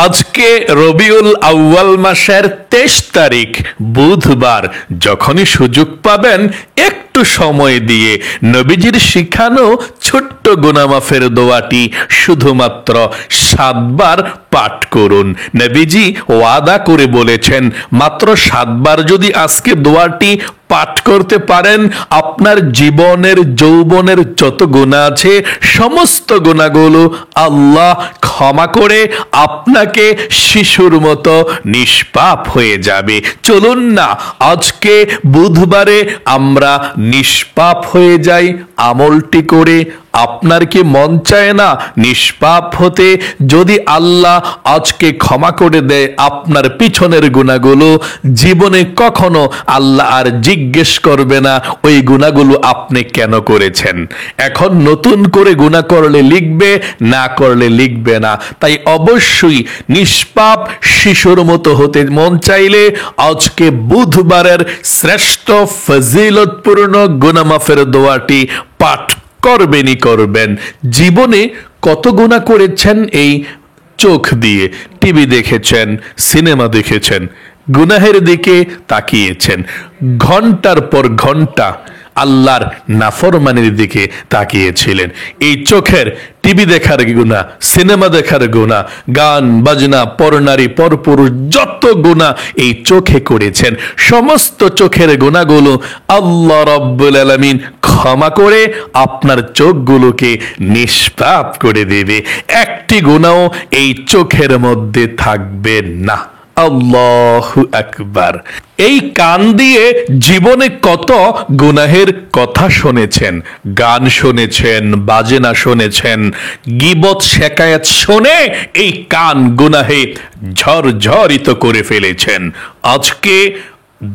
আজকে রবিউল আউয়াল মাসের 23 তারিখ বুধবার। যখনই সুযোগ পাবেন একটু সময় দিয়ে নবীজির শিখানো ছোট্ট গুনাহ মাফের দোয়াটি শুধুমাত্র 7 বার পাঠ করুন। নবীজি ওয়াদা করে বলেছেন, মাত্র 7 বার যদি আজকে দোয়াটি পাঠ করতে পারেন, আপনার জীবনের যৌবনের যত গুনাহ আছে সমস্ত গুনাহগুলো আল্লাহ ক্ষমা করে আপনাকে শিশুর মতো নিষ্পাপ হয়ে যাবে। চলুন না আজকে বুধবারে আমরা নিষ্পাপ হয়ে যাই আমলটি করে। আপনার কি মন চায় না নিষ্পাপ হতে? যদি আল্লাহ আজকে ক্ষমা করে দেয় আপনার পিছনের গুনাহগুলো, জীবনে কখনো আল্লাহ আর জিজ্ঞেস করবে না ওই গুনাহগুলো আপনি কেন করেছেন। এখন নতুন করে গুনাহ করলে লিখবে, না করলে লিখবে না। তাই অবশ্যই নিষ্পাপ শিশুর মতো হতে মন চাইলে আজকে বুধবারের শ্রেষ্ঠ ফজিলতপূর্ণ গুনাহ মাফের দোয়াটি পাঠ করবেনই করবেন। জীবনে কত গুনাহ করেছেন এই চোখ দিয়ে, টিভি দেখেছেন, সিনেমা দেখেছেন, গুনাহের দিকে তাকিয়েছেন, ঘন্টার পর ঘন্টা আল্লাহর নাফরমানির দিকে তাকিয়েছিলেন। এই চোখের টিভি দেখার গুনাহ, সিনেমা দেখার গুনাহ, গান বাজনা, পরনারী পরপুরুষ যত গুনাহ এই চোখে করেছেন, সমস্ত চোখের গুনাহগুলো আল্লাহ রাব্বুল আলামিন ক্ষমা করে আপনার চোখগুলোকে নিষ্পাপ করে দেবে। একটি গুনাহ এই চোখের মধ্যে থাকবে না। আল্লাহু আকবার। এই কান দিয়ে জীবনে কত গুনাহের কথা শুনেছেন, গান শুনেছেন, বাজনা শুনেছেন, গীবত শেকায়াত শুনে এই কান গুনাহে ঝরঝরিত করে ফেলেছেন। আজকে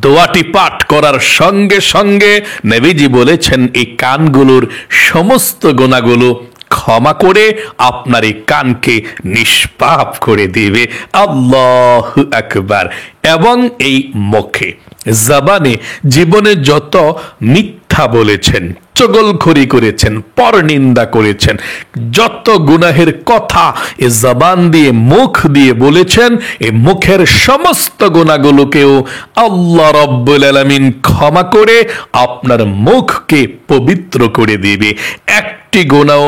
দোয়াটি পাঠ করার সঙ্গে সঙ্গে নবীজি বলেছেন এই কানগুলোর সমস্ত গুনাহগুলো ক্ষমা করে আপনার এই কানকে নিষ্পাপ করে দিবে। আল্লাহু আকবার। এবং এই মুখে জবানে জীবনে যত মিথ্যা বলেছেন, চগলখড়ি করেছেন, পরনিন্দা করেছেন, যত গুনাহের কথা এ জবান দিয়ে মুখ দিয়ে বলেছেন, এই মুখের সমস্ত গুনাহগুলোকেও আল্লাহ রাব্বুল আলামিন ক্ষমা করে আপনার মুখকে পবিত্র করে দিবে। একটি গুনাহ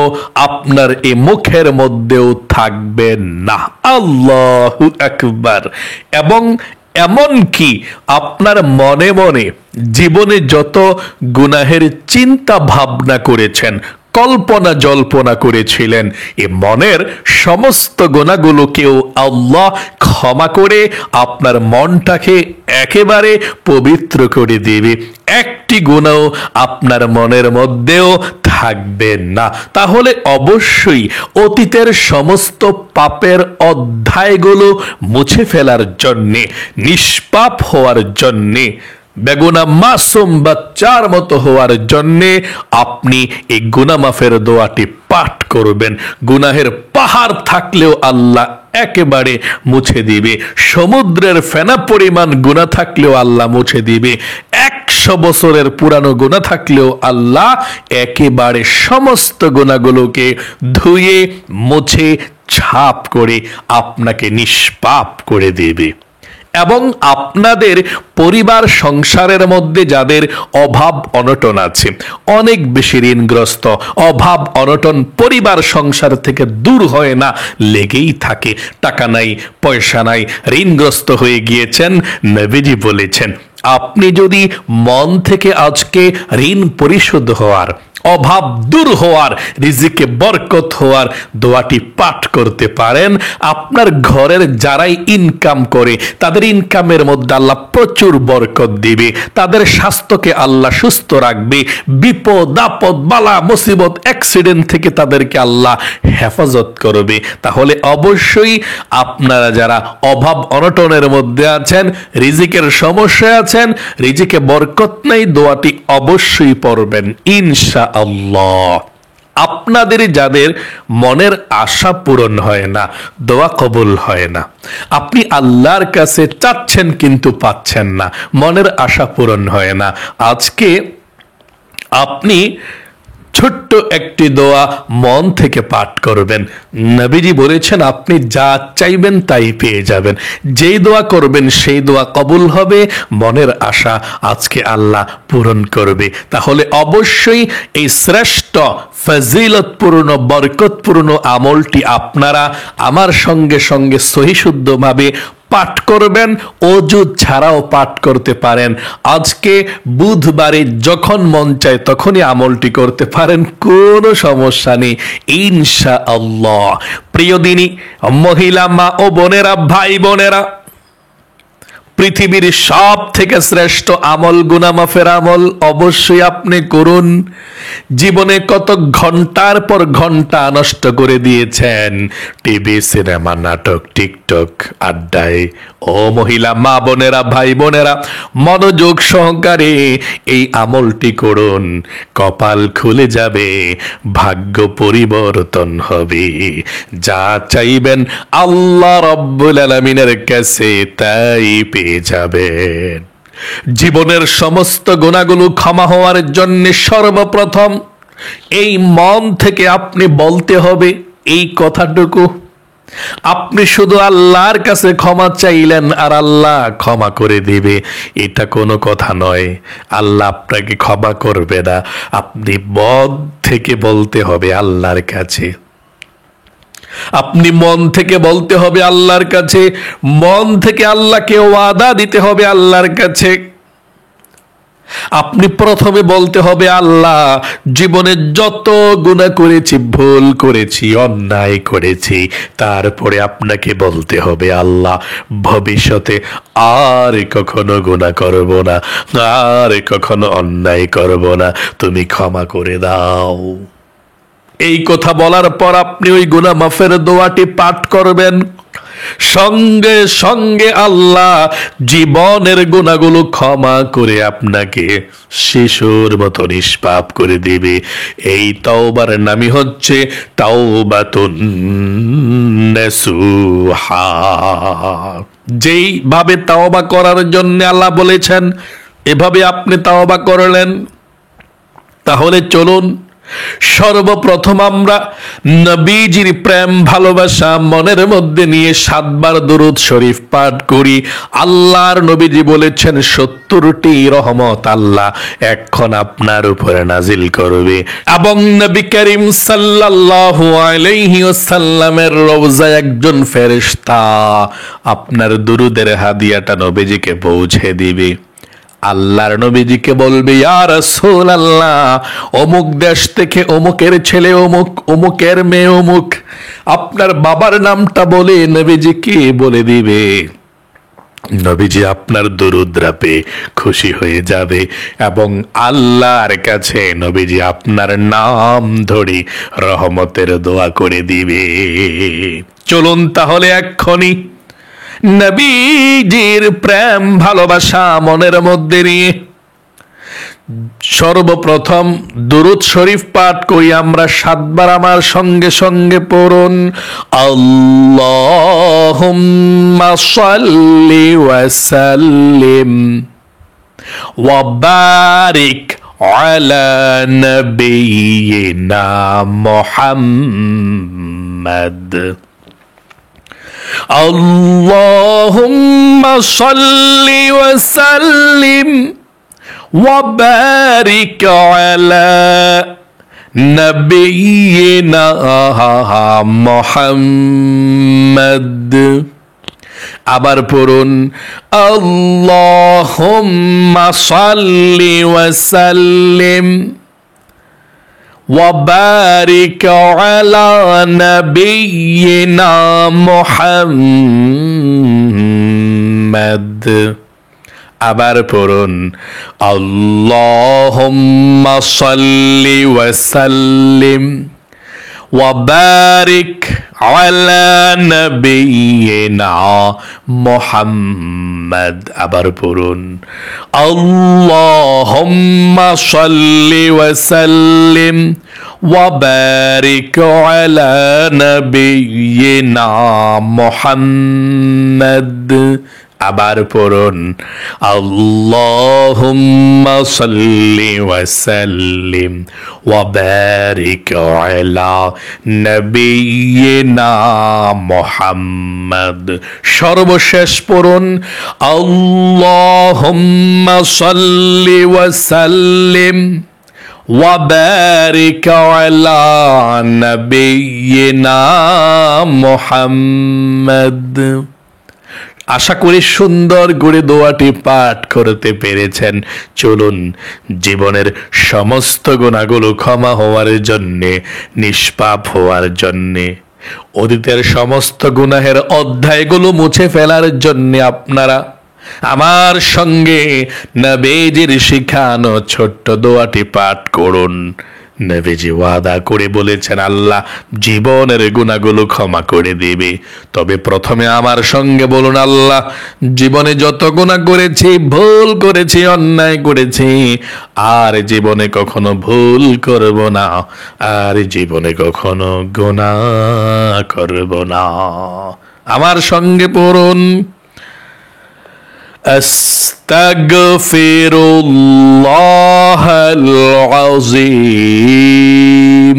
আপনার এই মুখের মধ্যেও থাকবে না। আল্লাহু আকবার। এবং এমন কি আপনার মনে মনে জীবনে যত গুনাহের চিন্তা ভাবনা করেছেন, কল্পনা জল্পনা করেছিলেন, এ মনের সমস্ত গুনাহগুলোকেও আল্লাহ ক্ষমা করে আপনার মনটাকে একেবারে পবিত্র করে দেবে। একটি গুনাহ আপনার মনের মধ্যেও থাকবে না। তাহলে অবশ্যই অতীতের সমস্ত পাপের অধ্যায়গুলো মুছে ফেলার জন্যে, নিষ্পাপ হওয়ার জন্যে, বেগুনা মাসুম বাচ্চার মতো হওয়ার জন্যে আপনি এই গুনাহ মাফের দোয়াটি পাঠ করবেন। গুনাহের পাহাড় থাকলেও আল্লাহ একেবারে মুছে দিবে। সমুদ্রের ফেনা পরিমাণ গুনাহ থাকলেও আল্লাহ মুছে দিবে। 100 বছরের পুরানো গুনাহ থাকলেও আল্লাহ একেবারে সমস্ত গুনাহগুলোকে ধুয়ে মুছে ছাপ করে আপনাকে নিষ্পাপ করে দেবে। এবং আপনাদের পরিবার সংসারের মধ্যে যাদের অভাব অনটন আছে, অনেক বেশি ঋণগ্রস্ত, অভাব অনটন পরিবার সংসার থেকে দূর হয় না, লেগেই থাকে, টাকা নাই, পয়সা নাই, ঋণগ্রস্ত হয়ে গিয়েছেন, নবীজি বলেছেন আপনি যদি মন থেকে আজকে ঋণ পরিশোধ হওয়ার, অভাব দূর হওয়ার, রিজিকে বরকত হওয়ার দোয়াটি পাঠ করতে পারেন, আপনার ঘরের যারাই ইনকাম করে তাদের ইনকামের মধ্যে আল্লাহ প্রচুর বরকত দিবে, তাদের স্বাস্থ্যকে আল্লাহ সুস্থ রাখবে, বিপদ আপদ বালা মুসিবত অ্যাক্সিডেন্ট থেকে তাদেরকে আল্লাহ হেফাজত করবে। তাহলে অবশ্যই আপনারা যারা অভাব অনটনের মধ্যে আছেন, রিজিকের সমস্যায় আছেন, রিজিকে বরকত নেই, দোয়াটি অবশ্যই পড়বেন ইনশাআল্লাহ। আপনাদের যাদের মনের আশা পূরণ হয় না, দোয়া কবুল হয় না, আপনি আল্লাহর কাছে চাচ্ছেন কিন্তু পাচ্ছেন না, মনের আশা পূরণ হয় না, আজকে আপনি ছোট্ট একটি দোয়া মন থেকে পাঠ করবেন। নবীজি বলেছেন আপনি যা চাইবেন তাই পেয়ে যাবেন। যেই দোয়া করবেন সেই দোয়া কবুল হবে, মনের আশা আজকে আল্লাহ পূরণ করবে। তাহলে অবশ্যই এই শ্রেষ্ঠ ফজিলতপূর্ণ বরকতপূর্ণ আমলটি আপনারা আমার সঙ্গে সঙ্গে সহিশুদ্ধভাবে পাঠ করবেন। অজু ছাড়াও পাঠ করতে পারেন। আজকে বুধবারে যখন মন চায় তখনই আমলটি করতে পারেন, কোনো সমস্যা নেই ইনশাআল্লাহ। প্রিয় দিনী মহিলা মা ও বোনেরা, ভাই বোনেরা, পৃথিবীর সব থেকে শ্রেষ্ঠ আমল গুনাহ মাফের আমল অবশ্যই আপনি করুন। জীবনে কত ঘন্টার পর ঘন্টা নষ্ট করে দিয়েছেন টিভি, সিনেমা, নাটক, টিকটক, আড্ডায়। ও মহিলা মা বোনেরা, ভাই বোনেরা, মনোযোগ সহকারে এই আমলটি করুন। কপাল খুলে যাবে, ভাগ্য পরিবর্তন হবে। যা চাইবেন আল্লাহ রাব্বুল আলামিনের কাছে তাই পেয়ে যাবেন। জীবনের সমস্ত গুনাহগুলো ক্ষমা হওয়ার জন্য সর্বপ্রথম এই মন থেকে আপনি বলতে হবে এই কথাটুকু। আপনি শুধু আল্লাহর কাছে ক্ষমা চাইলেন আর আল্লাহ ক্ষমা করে দিবে, এটা কোনো কথা নয়। আল্লাহ আপনাকে ক্ষমা করবে না। আপনি মন থেকে বলতে হবে আল্লাহর কাছে। আপনি মন থেকে বলতে হবে আল্লাহর কাছে, মন থেকে আল্লাহকে ওয়াদা দিতে হবে আল্লাহর কাছে। আপনি প্রথমে বলতে হবে আল্লাহ, জীবনে যত গুনাহ করেছি, ভুল করেছি, অন্যায় করেছি, তারপরে আপনাকে বলতে হবে আল্লাহ ভবিষ্যতে আর কখনো গুনাহ করব না, আর কখনো অন্যায় করব না, তুমি ক্ষমা করে দাও। এই কথা বলার পর আপনি ওই গুনাহ মাফের দোয়াটি পাঠ করবেন। সঙ্গে সঙ্গে আল্লাহ জীবনের গুনাহগুলো ক্ষমা করে আপনাকে শিশুর মতো নিষ্পাপ করে দিবে। এই তওবার নামই হচ্ছে তাওবাতুন নাসুহা। যেইভাবে তাওবা করার জন্য আল্লাহ বলেছেন এভাবে আপনি তাওবা করলেন। তাহলে চলুন সর্বপ্রথম আমরা নবীজির প্রেম ভালোবাসা মনের মধ্যে নিয়ে 7 বার দরুদ শরীফ পাঠ করি। আল্লাহর নবীজি বলেছেন 70টি রহমত আল্লাহ এখন আপনার উপরে নাজিল করবে, এবং নবী করিম সাল্লাল্লাহু আলাইহি ওয়াসাল্লামের রওজায় একজন ফেরেশতা আপনার দরুদের হাদিয়াটা নবীজিকে পৌঁছে দিবে। আল্লাহর নবীজিকে বলবে, ইয়া রাসূলুল্লাহ, অমুক দেশ থেকে অমুকের ছেলে অমুক, অমুকের মেয়ে অমুক, আপনার বাবার নামটা বলে নবীজিকে বলে দিবে। নবীজি আপনার দরুদরা পেয়ে খুশি হয়ে যাবে এবং আল্লাহর কাছে নবীজি আপনার নাম ধরে রহমতের দোয়া করে দিবে। চলুন তাহলে এক্ষুনি নবীজির প্রেম ভালোবাসা মনের মধ্যে নিয়ে সর্বপ্রথম দুরূদ শরীফ পাঠ করি আমরা 7 বার। আমার সঙ্গে সঙ্গে পড়ুন, আল্লাহুম্মা সাল্লি ওয়া সাল্লিম ওয়া বারিক আলা নাবিয়িনা মুহাম্মাদ। اللهم صل وسلم وبارك على نبينا محمد। আবার পড়ুন, اللهم صل وسلم وبارك على نبينا محمد। আবার পড়ুন, اللهم صل وسلم وبارك على نبينا محمد। আবার পড়ুন, اللهم صل وسلم وبارك على نبينا محمد। আবার পড়ুন, আল্লাহুম্মা সাল্লি ওয়া সাল্লিম ওয়া বারিক আলা নবিয়িনা মুহাম্মদ। সর্বশেষ পড়ুন, আল্লাহুম্মা সাল্লি ওয়া সাল্লিম ওয়া বারিক আলা নবিয়িনা মুহাম্মদ। আশা করি সুন্দর করে দোয়াটি পাঠ করতে পেরেছেন। চলুন জীবনের সমস্ত গুনাহগুলো ক্ষমা হওয়ার জন্যে, নিষ্পাপ হওয়ার জন্যে, অতীতের সমস্ত গুনাহের অধ্যায়গুলো মুছে ফেলার জন্যে আপনারা আমার সঙ্গে নবীজির শিখানো ছোট্ট দোয়াটি পাঠ করুন। নবীজি ওয়াদা করে বলেছেন আল্লাহ জীবনের গুনাহগুলো ক্ষমা করে দেবে। তবে প্রথমে আমার সঙ্গে বলুন, আল্লাহ জীবনে যত গুনাহ করেছি, ভুল করেছি, অন্যায় করেছি, আর জীবনে কখনো ভুল করব না, আর জীবনে কখনো গুনাহ করব না। আমার সঙ্গে পড়ুন, আস্তাগফিরুল্লাহাল আযীম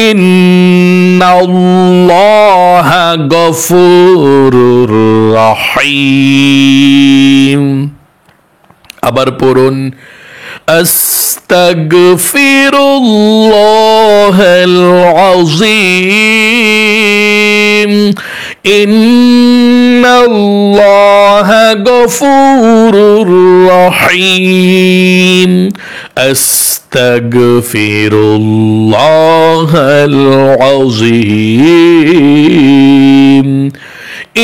ইন্নাল্লাহা গফুরুর রহিম। আবার পড়ুন, আস্তাগফিরুল্লাহাল আযীম ইন্নাল্লাহা গফুরুর রহিম। আস্তাগফিরুল্লাহাল আযীম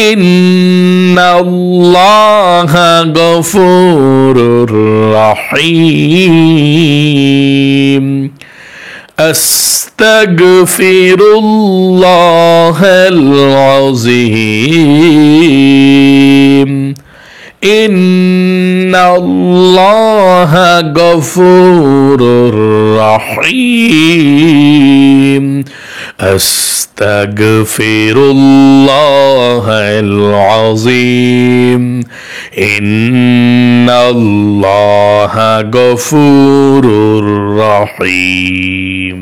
ইন্নাল্লাহা গফুরুর রহিম। আস্তাগফিরুল্লাহাল আযীম ইন্নাল্লাহা গফুরুর রহিম। আস্তাগফিরুল্লাহাল আযীম ইন্নাল্লাহা গফুরুর রহিম।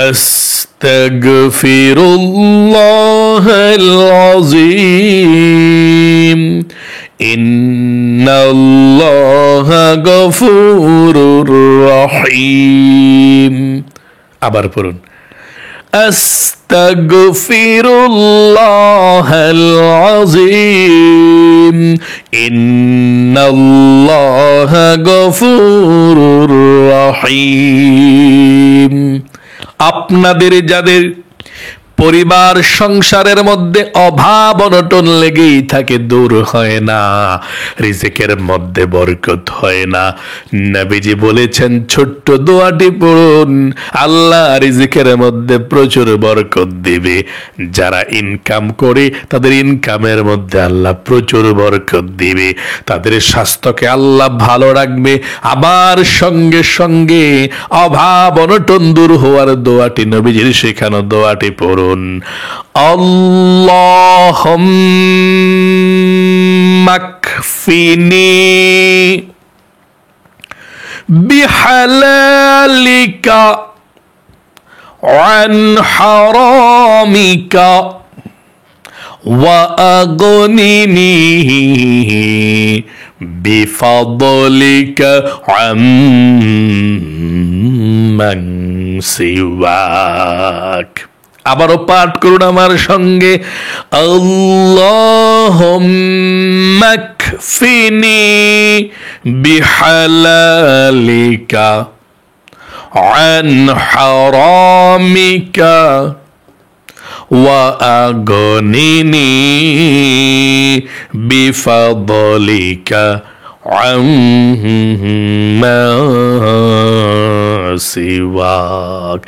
আস্তাগফিরুল্লাহাল আযীম ইন্নাল্লাহা গফুরুর রহিম। আবার পড়ুন, আস্তাগফিরুল্লাহাল আযীম ইন্নাল্লাহা গফুরুর রহিম। আপনাদের যাদের পরিবার সংসারের মধ্যে অভাব অনটন লেগেই থাকে, দূর হয় না, রিজিকের মধ্যে বরকত হয় না, নবীজি বলেছেন ছোট্ট দোয়াটি পড়ুন, আল্লাহ রিজিকের মধ্যে প্রচুর বরকত দিবে। যারা ইনকাম করে তাদের ইনকামের মধ্যে আল্লাহ প্রচুর বরকত দিবে, তাদের স্বাস্থ্যকে আল্লাহ ভালো রাখবে। আবার সঙ্গে সঙ্গে অভাব অনটন দূর হওয়ার দোয়াটি, নবীজির শেখানো দোয়াটি পড়ুন, আল্লাহুম্মা কফিনি বিহালালিকা আন হারামিকা ওয়া আগনিনি বিফাদলিকা আম্মান সিওয়াক। আবারও পাঠ করুন আমার সঙ্গে, আল্লাহুম্মা কফিনি বিহালালিকা আন হারামিকা ওয়া আগনিনি বিফাদলিকা عما সিওয়াক।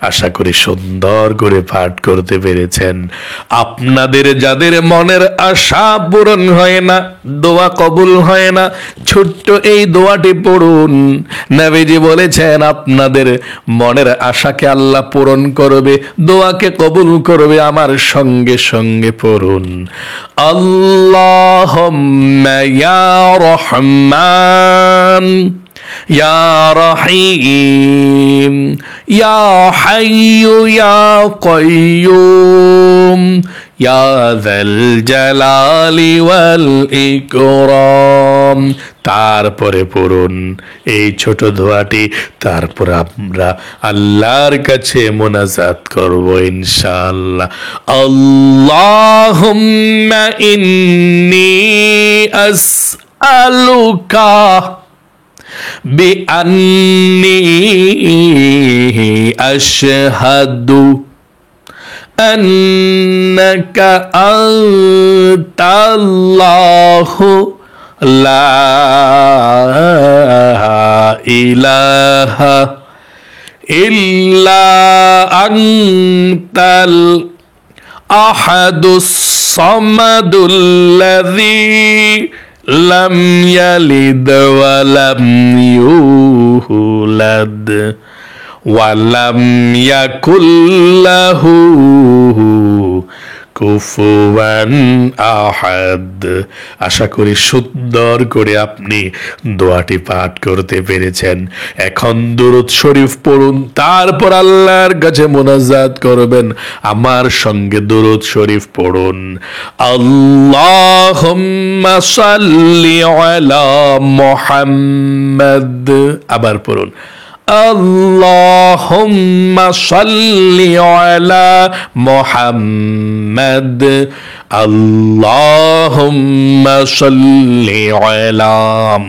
আশা করি সুন্দর করে পাঠ করতে পেরেছেন। আপনাদের যাদের মনের আশা পূরণ হয় না, দোয়া কবুল হয় না, ছোট্ট এই দোয়াটি পড়ুন। নবীজি বলেছেন আপনাদের মনের আশাকে আল্লাহ পূরণ করবে, দোয়াকে কবুল করবে। আমার সঙ্গে সঙ্গে পড়ুন, আল্লাহুম্মা ইয়া রহমান ইয়া রহিম ইয়া হাইয়্যু ইয়া কাইয়্যুম ইয়া যাল জালালি ওয়াল ইকরাম। তারপরে পড়ুন এই ছোট দোয়াটি, তারপর আমরা আল্লাহর কাছে মোনাজাত করব ইনশাআল্লাহ। আল্লাহুম্মা ইন্নী আসআলুকা বিআন্নী আশহাদু আন্নাকা আনতাল্লাহু লা ইলাহা ইল্লা আনতাল আহাদুস সামাদুল্লাযী লাম ইয়ালিদ ওয়া লাম ইউলাদ ওয়া লাম ইয়াকুল লাহু কুফুয়ান আহাদ। আশা করি সুন্দর করে আপনি দোয়াটি পাঠ করতে পেরেছেন। এখন দুরূদ শরীফ পড়ুন, তারপর আল্লাহর কাছে মোনাজাত করবেন। আমার সঙ্গে দুরূদ শরীফ পড়ুন, আল্লাহুম্মা সাল্লি আলা মুহাম্মাদ। আবার পড়ুন, আল্লাহুম্মা সাল্লি আলা মুহাম্মাদ আল্লাহুম্মা সাল্লি আলা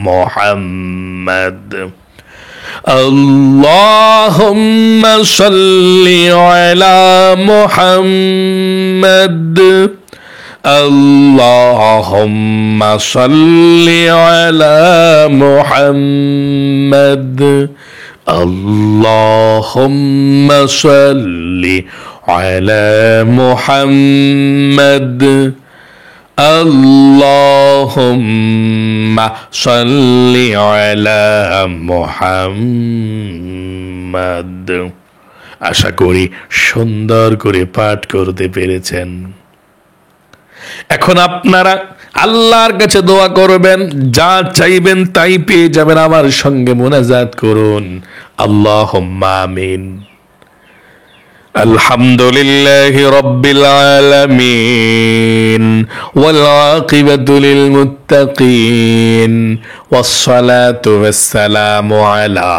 মুহাম্মাদ আল্লাহুম্মা সাল্লি আলা মুহাম্মাদ আল্লাহুম্মা সাল্লি আলা মুহাম্মাদ আল্লাহুম্মা সাল্লি আলা মুহাম্মাদ আল্লাহুম্মা সাল্লি আলা মুহাম্মাদ। আশা করি সুন্দর করে পাঠ করতে পেরেছেন। এখন আপনারা আল্লাহর কাছে দোয়া করবেন, যা চাইবেন তাই পেয়ে যাবেন। আমার সঙ্গে মোনাজাত করুন, আল্লাহুম্মা আমিন। আলহামদুলিল্লাহি রাব্বিল আলামিন ওয়াল আকিবাতু লিল মুত্তাকিন ওয়াস সালাতু ওয়াস সালামু আলা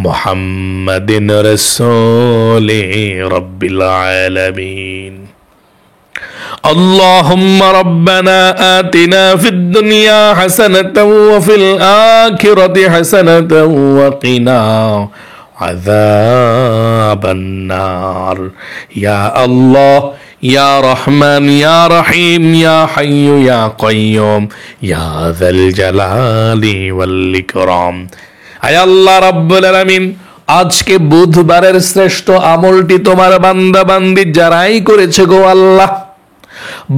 মুহাম্মাদিন রাসূলি রাব্বিল আলামিন। اللهم ربنا آتنا في الدنيا حسنة وفي الآخرة حسنة وقنا عذاب النار يا الله يا رحمن يا رحيم يا حي يا قيوم يا ذا الجلال والإكرام আয় আল্লাহ রাব্বুল আলামিন, আজকে বুধবারের শ্রেষ্ঠ আমলটি তোমার বান্দা বান্দি যারাই করেছে গো আল্লাহ,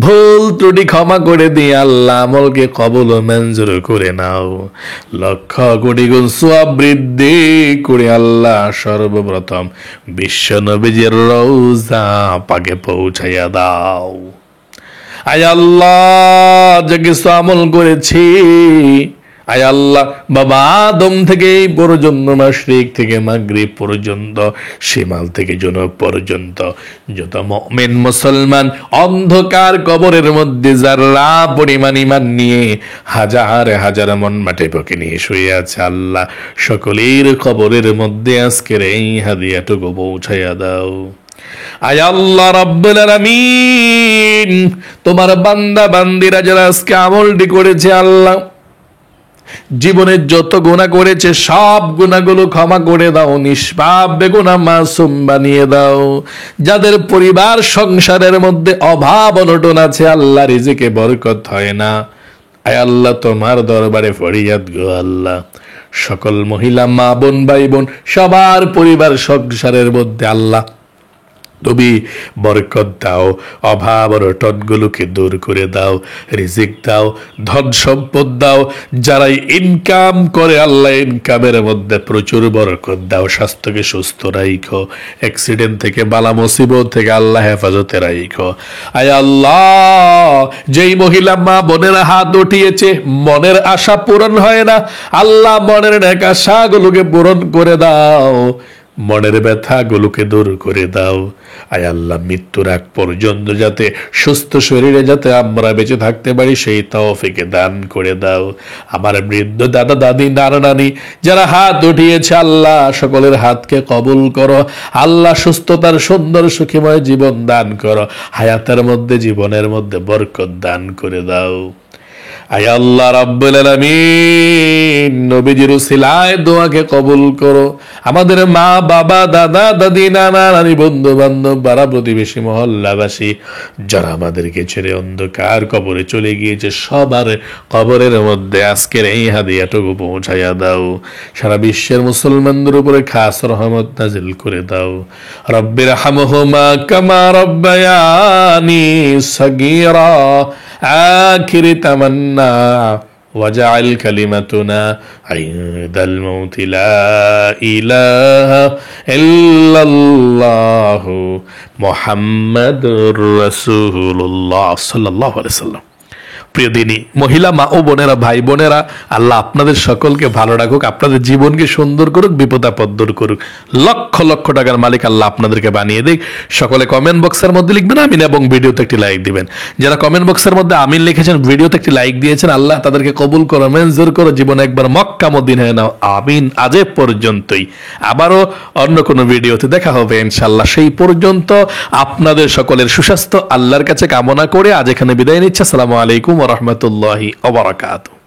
ভুল ত্রুটি ক্ষমা করে দিয়ে আল্লাহ আমলকে কবুল ও মঞ্জুর করে নাও। লক্ষ কোটি গুণ সওয়াব বৃদ্ধি করে আল্লাহ সর্বপ্রথম বিশ্ব নবীজির রওজা পাকে পৌঁছাইয়া দাও। আয় আল্লাহ, যে কিছু আমল করেছি, আয় আল্লাহ, বাবা আদম থেকে এই পর্যন্ত, মাশরিক থেকে মাগরিব পর্যন্ত, শিমাল থেকে জনক পর্যন্ত যত মুমিন মুসলমান অন্ধকার কবরের মধ্যে যারা পরিমাণ ঈমান নিয়ে হাজার হাজার মন মাটি পকে নিয়ে শুয়ে আছে, আল্লাহ সকলের কবরের মধ্যে আজকের এই হাদিয়াটুকু পৌঁছাইয়া দাও। আয় আল্লাহ রাব্বুল আলামিন, তোমার বান্দা বান্দিরা যারা আজকে আমলটি করেছে, আল্লাহ জীবনের যত গুনাহ করেছে সব গুনাহগুলো ক্ষমা করে দাও, নিষ্পাপ বেগুনাহ মাসুম বানিয়ে দাও। যাদের পরিবার সংসারের মধ্যে অভাব অনটন আছে, আল্লাহ রিজিকে বরকত হয় না, আয় আল্লাহ তোমার দরবারে ফরিয়াদ গো আল্লাহ, সকল মহিলা মা বোন ভাই বোন সবার পরিবার সংসারের মধ্যে আল্লাহ তুমি বরকত দাও, অভাব অনটনগুলোকে দূর করে দাও, রিজিক দাও, ধন সম্পদ দাও, যারাই ইনকাম করে আল্লাহ ইনকামের মধ্যে প্রচুর বরকত দাও, স্বাস্থ্যকে সুস্থ রাখো, অ্যাক্সিডেন্ট থেকে বালা মুসিবত থেকে আল্লাহ হেফাজতে রাখো। আয় আল্লাহ, যেই মহিলা মা বোনেরা হাত উঠিয়েছে মনের আশা পূরণ হয় না, আল্লাহ মনের নেক আশাগুলোকে পূরণ করে দাও, মনের ব্যথাগুলোকে দূর করে দাও। আয় আল্লাহ, মৃত্যুর আগ পর্যন্ত যাতে সুস্থ শরীরে যাতে আমরা বেঁচে থাকতে পারি সেই তৌফিকে দান করে দাও। আমার বৃদ্ধ দাদা দাদি নানা নানি যারা হাত উঠিয়েছে আল্লাহ সকলের হাতকে কবুল করো, আল্লাহ সুস্থতার সুন্দর সুখীময় জীবন দান করো, হায়াতের মধ্যে জীবনের মধ্যে বরকত দান করে দাও। আয় আল্লাহ রাব্বুল আলামিন, নবীজির উসিলায় দোয়াকে কবুল করো। আমাদের মা বাবা দাদা দাদি নানা নানি বন্ধু বান্ধব পাড়া প্রতিবেশী মহল্লাবাসী যারা আমাদেরকে ছেড়ে অন্ধকার কবরে চলে গিয়েছে সবার কবরের মধ্যে আজকের এই হাদিয়াটুকু পৌঁছাইয়া দাও। সারা বিশ্বের মুসলমানদের উপরে খাস রহমত নাজিল করে দাও। রব্বির হামহুমা কামা রব্বায়ানি সগীরা آخر تمنى وجعل كلمتنا عند الموت لا إله إلا الله محمد رسول الله صلى الله عليه وسلم। প্রিয় দিনী মহিলা মা ও বোনেরা ভাই বোনেরা, আল্লাহ আপনাদের সকলকে ভালো রাখুক, আপনাদের জীবনকে সুন্দর করুক, বিপদ আপদ দূর করুক, লক্ষ লক্ষ টাকার মালিক আল্লাহ আপনাদেরকে বানিয়ে দিক। সকলে কমেন্ট বক্সের মধ্যে লিখবেন আমিন এবং ভিডিওতে একটি লাইক দিবেন। যারা কমেন্ট বক্সের মধ্যে আমিন লিখেছেন, ভিডিওতে একটি লাইক দিয়েছেন, আল্লাহ তাদেরকে কবুল করো, মঞ্জুর করো, জীবনে একবার মক্কা মদিনায় নাও, আমিন। আজ এ পর্যন্তই, আবারও অন্য কোনো ভিডিওতে দেখা হবে ইনশাআল্লাহ। সেই পর্যন্ত আপনাদের সকলের সুস্বাস্থ্য আল্লাহর কাছে কামনা করে আজ এখানে বিদায় নিচ্ছি। আসসালামু আলাইকুম ওয়া রাহমাতুল্লাহি ওয়া বারাকাতুহু।